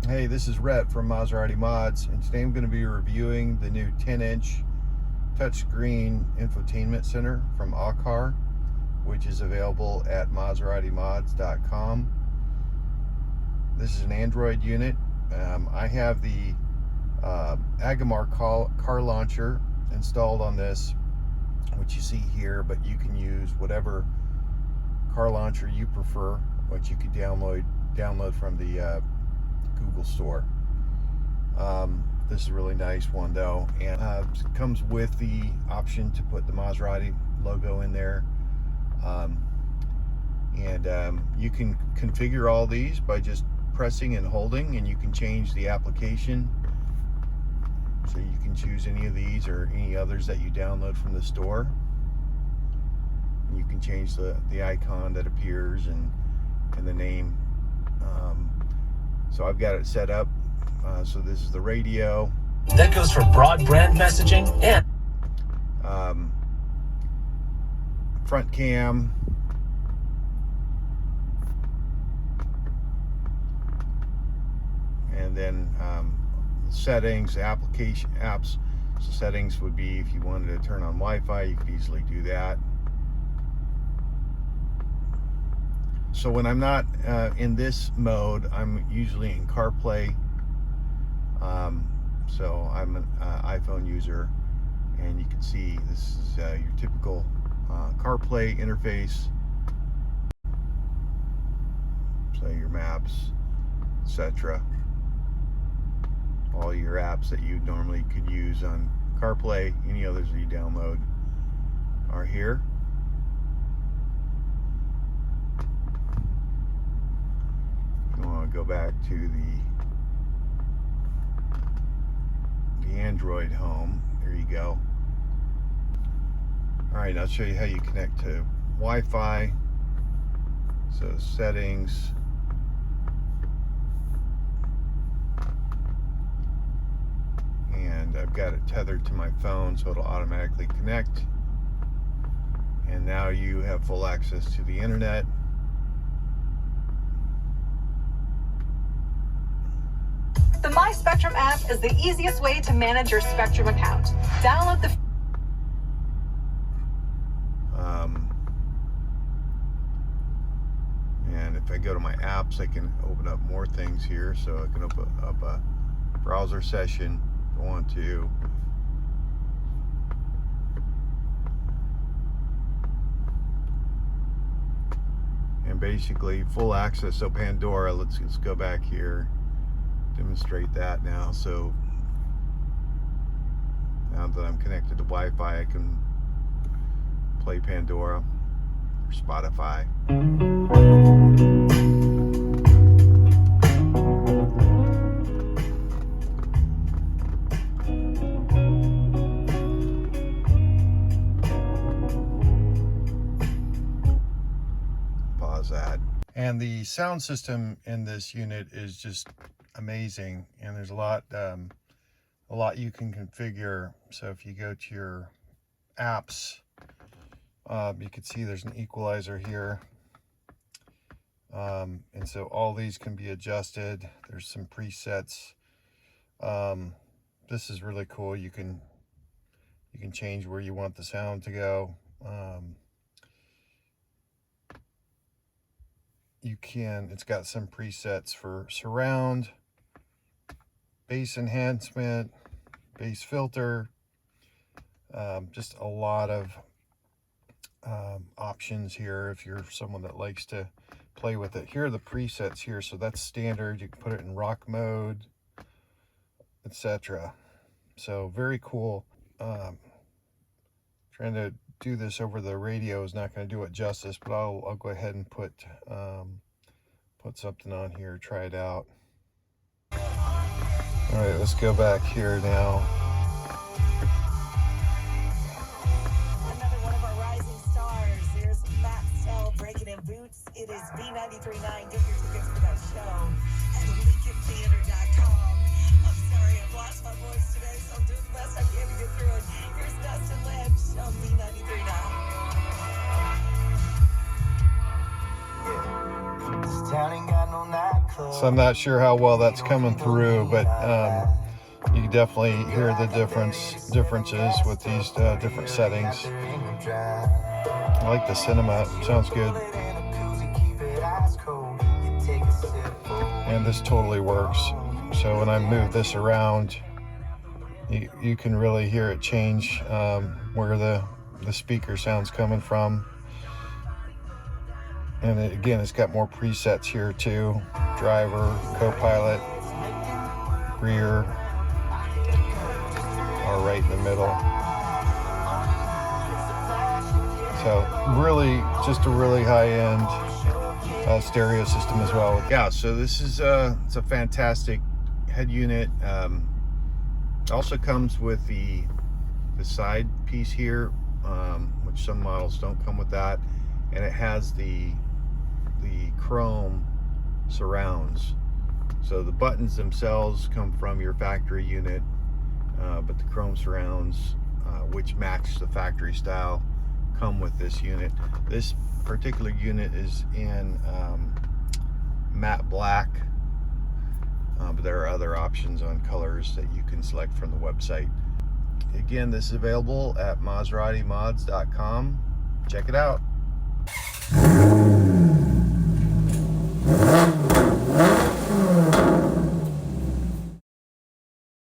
Hey, this is Rhett from Maserati Mods, and today I'm going to be reviewing the new 10-inch touchscreen infotainment center from Car, which is available at MaseratiMods.com. This is an Android unit. I have the Agamar car launcher installed on this, which you see here, but you can use whatever car launcher you prefer, which you could download from the Google store. This is a really nice one though, and it comes with the option to put the Maserati logo in there, and you can configure all these by just pressing and holding, and you can change the application, so you can choose any of these or any others that you download from the store. You can change the icon that appears and the name. So I've got it set up. So this is the radio. That goes for broadband messaging and front cam. And then settings, application apps. So settings would be if you wanted to turn on Wi-Fi, you could easily do that. So when I'm not in this mode, I'm usually in CarPlay. So I'm an iPhone user, and you can see this is your typical CarPlay interface. So your maps, etc. All your apps that you normally could use on CarPlay, any others that you download are here. Go back to the Android home. There you go. All right, I'll show you how you connect to Wi-Fi. So settings, and I've got it tethered to my phone, so it'll automatically connect. And now you have full access to the internet. The My Spectrum app is the easiest way to manage your Spectrum account. Download the and if I go to my apps, I can open up more things here. So I can open up a browser session if I want to. And basically full access. So Pandora, let's go back here. Demonstrate that now. So now that I'm connected to Wi-Fi, I can play Pandora or Spotify. Pause that. And the sound system in this unit is just amazing, and there's a lot you can configure. So if you go to your apps, you can see there's an equalizer here, and so all these can be adjusted. There's some presets. This is really cool. You can change where you want the sound to go. It's got some presets for surround, bass enhancement, bass filter, just a lot of options here if you're someone that likes to play with it. Here are the presets here, so that's standard. You can put it in rock mode, etc. So very cool. Trying to do this over the radio is not going to do it justice, but I'll go ahead and put something on here, try it out. All right, let's go back here now. Another one of our rising stars. There's Matt Stell breaking in boots. It is B93.9. Get your tickets for that show at LincolnTheater.com. I'm sorry, I've lost my voice today, so I'm doing the best I can to get through it. Here's Dustin Lynch on B93.9. This town ain't got no nightclub. So I'm not sure how well that's coming through, but you can definitely hear the differences with these different settings. I like the cinema, it sounds good. And this totally works. So when I move this around, you can really hear it change where the speaker sound's coming from. And again, it's got more presets here too. Driver, co-pilot, rear, or right in the middle. So really, just a really high-end stereo system as well. Yeah, so this is it's a fantastic head unit. It also comes with the side piece here, which some models don't come with that, and it has the chrome surrounds. So the buttons themselves come from your factory unit, but the chrome surrounds, which match the factory style, come with this unit. This particular unit is in matte black, but there are other options on colors that you can select from the website. Again, this is available at MaseratiMods.com. Check it out.